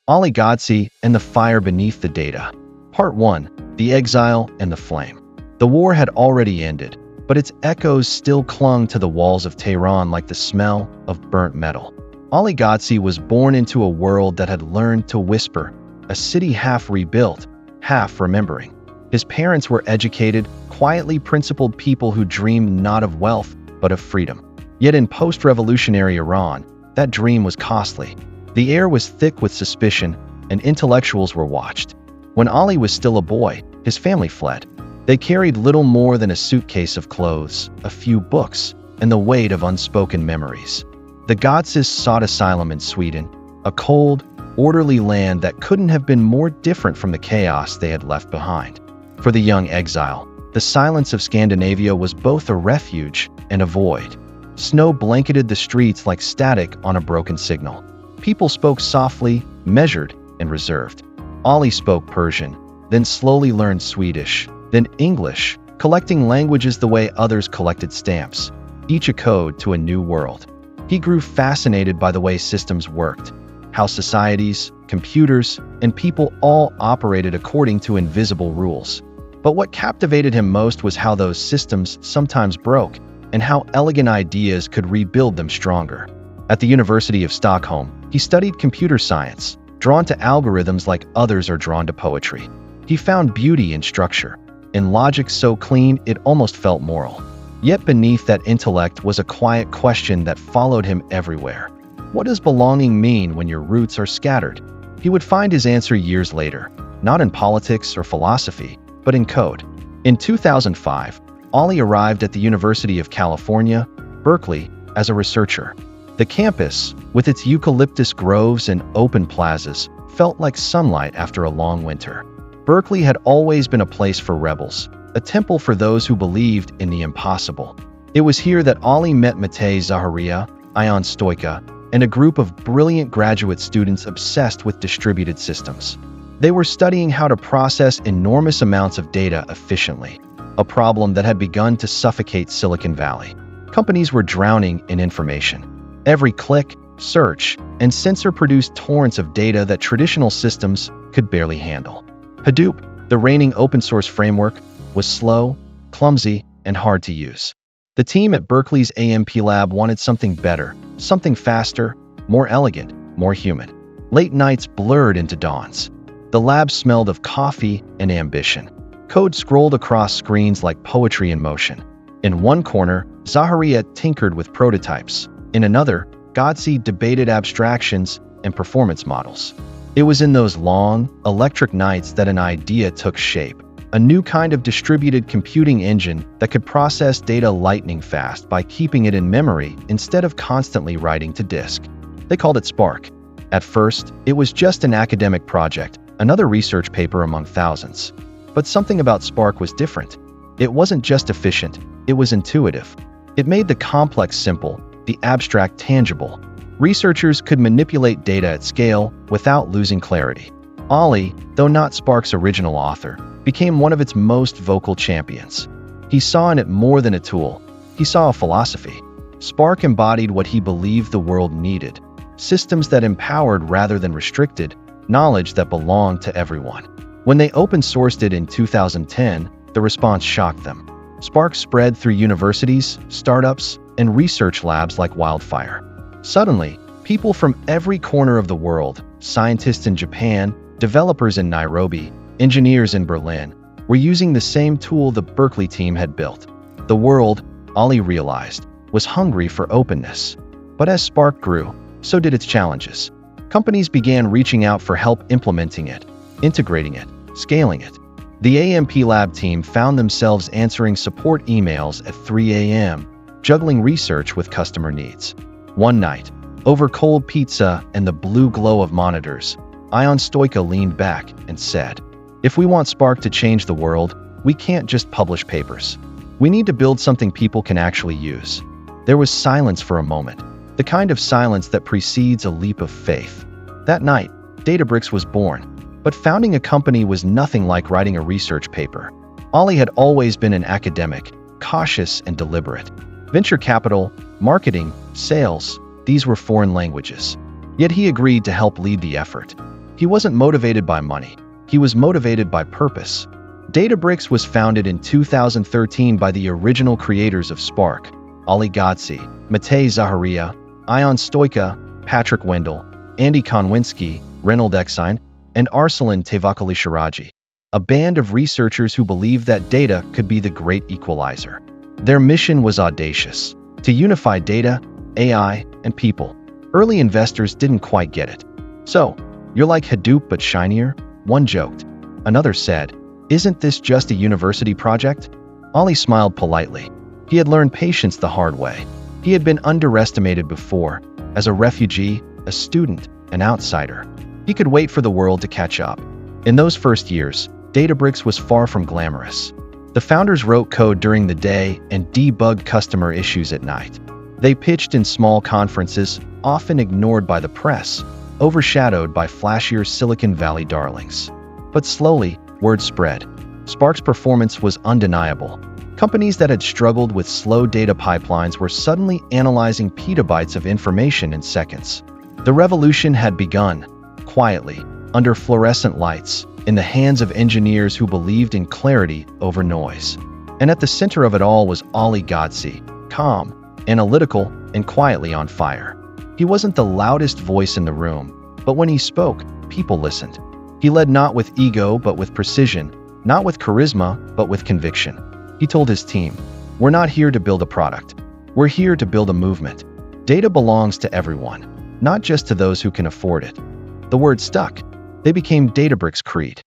Ali Ghodsi and the Fire Beneath the Data. Part 1. The Exile and the Flame. The war had already ended, but its echoes still clung to the walls of Tehran like the smell of burnt metal. Ali Ghodsi was born into a world that had learned to whisper, a city half rebuilt, half remembering. His parents were educated, quietly principled people who dreamed not of wealth, but of freedom. Yet in post-revolutionary Iran, that dream was costly. The air was thick with suspicion, and intellectuals were watched. When Ali was still a boy, his family fled. They carried little more than a suitcase of clothes, a few books, and the weight of unspoken memories. The Ghodsis sought asylum in Sweden, a cold, orderly land that couldn't have been more different from the chaos they had left behind. For the young exile, the silence of Scandinavia was both a refuge and a void. Snow blanketed the streets like static on a broken signal. People spoke softly, measured, and reserved. Ali spoke Persian, then slowly learned Swedish, then English, collecting languages the way others collected stamps, each a code to a new world. He grew fascinated by the way systems worked, how societies, computers, and people all operated according to invisible rules. But what captivated him most was how those systems sometimes broke, and how elegant ideas could rebuild them stronger. At the University of Stockholm, he studied computer science, drawn to algorithms like others are drawn to poetry. He found beauty in structure, in logic so clean it almost felt moral. Yet beneath that intellect was a quiet question that followed him everywhere. What does belonging mean when your roots are scattered? He would find his answer years later, not in politics or philosophy, but in code. In 2005, Ali arrived at the University of California, Berkeley, as a researcher. The campus, with its eucalyptus groves and open plazas, felt like sunlight after a long winter. Berkeley had always been a place for rebels, a temple for those who believed in the impossible. It was here that Ali met Matej Zaharia, Ion Stoica, and a group of brilliant graduate students obsessed with distributed systems. They were studying how to process enormous amounts of data efficiently, a problem that had begun to suffocate Silicon Valley. Companies were drowning in information. Every click, search, and sensor produced torrents of data that traditional systems could barely handle. Hadoop, the reigning open-source framework, was slow, clumsy, and hard to use. The team at Berkeley's AMP lab wanted something better, something faster, more elegant, more human. Late nights blurred into dawns. The lab smelled of coffee and ambition. Code scrolled across screens like poetry in motion. In one corner, Zaharia tinkered with prototypes. In another, Ghodsi debated abstractions and performance models. It was in those long, electric nights that an idea took shape, a new kind of distributed computing engine that could process data lightning fast by keeping it in memory instead of constantly writing to disk. They called it Spark. At first, it was just an academic project, another research paper among thousands. But something about Spark was different. It wasn't just efficient, it was intuitive. It made the complex simple, the abstract tangible. Researchers could manipulate data at scale without losing clarity. Ali, though not Spark's original author, became one of its most vocal champions. He saw in it more than a tool. He saw a philosophy. Spark embodied what he believed the world needed: systems that empowered rather than restricted, knowledge that belonged to everyone. When they open-sourced it in 2010, the response shocked them. Spark spread through universities, startups, and research labs like wildfire. Suddenly, people from every corner of the world, scientists in Japan, developers in Nairobi, engineers in Berlin, were using the same tool the Berkeley team had built. The world, Ali realized, was hungry for openness. But as Spark grew, so did its challenges. Companies began reaching out for help implementing it, integrating it, scaling it. The AMP Lab team found themselves answering support emails at 3 a.m., juggling research with customer needs. One night, over cold pizza and the blue glow of monitors, Ion Stoica leaned back and said, "If we want Spark to change the world, we can't just publish papers. We need to build something people can actually use." There was silence for a moment, the kind of silence that precedes a leap of faith. That night, Databricks was born, but founding a company was nothing like writing a research paper. Ali had always been an academic, cautious and deliberate. Venture capital, marketing, sales, these were foreign languages. Yet he agreed to help lead the effort. He wasn't motivated by money. He was motivated by purpose. Databricks was founded in 2013 by the original creators of Spark, Ali Ghodsi, Matej Zaharia, Ion Stoica, Patrick Wendell, Andy Konwinski, Reynold Exine, and Arsalan Tavakoli Shiraji, a band of researchers who believed that data could be the great equalizer. Their mission was audacious: to unify data, AI, and people. Early investors didn't quite get it. "So, you're like Hadoop but shinier?" one joked. Another said, "Isn't this just a university project?" Ali smiled politely. He had learned patience the hard way. He had been underestimated before, as a refugee, a student, an outsider. He could wait for the world to catch up. In those first years, Databricks was far from glamorous. The founders wrote code during the day and debugged customer issues at night. They pitched in small conferences, often ignored by the press, overshadowed by flashier Silicon Valley darlings. But slowly, word spread. Spark's performance was undeniable. Companies that had struggled with slow data pipelines were suddenly analyzing petabytes of information in seconds. The revolution had begun, quietly, under fluorescent lights, in the hands of engineers who believed in clarity over noise. And at the center of it all was Ali Ghodsi, calm, analytical, and quietly on fire. He wasn't the loudest voice in the room, but when he spoke, people listened. He led not with ego but with precision, not with charisma but with conviction. He told his team, "We're not here to build a product. We're here to build a movement. Data belongs to everyone, not just to those who can afford it." The word stuck. They became Databricks' creed.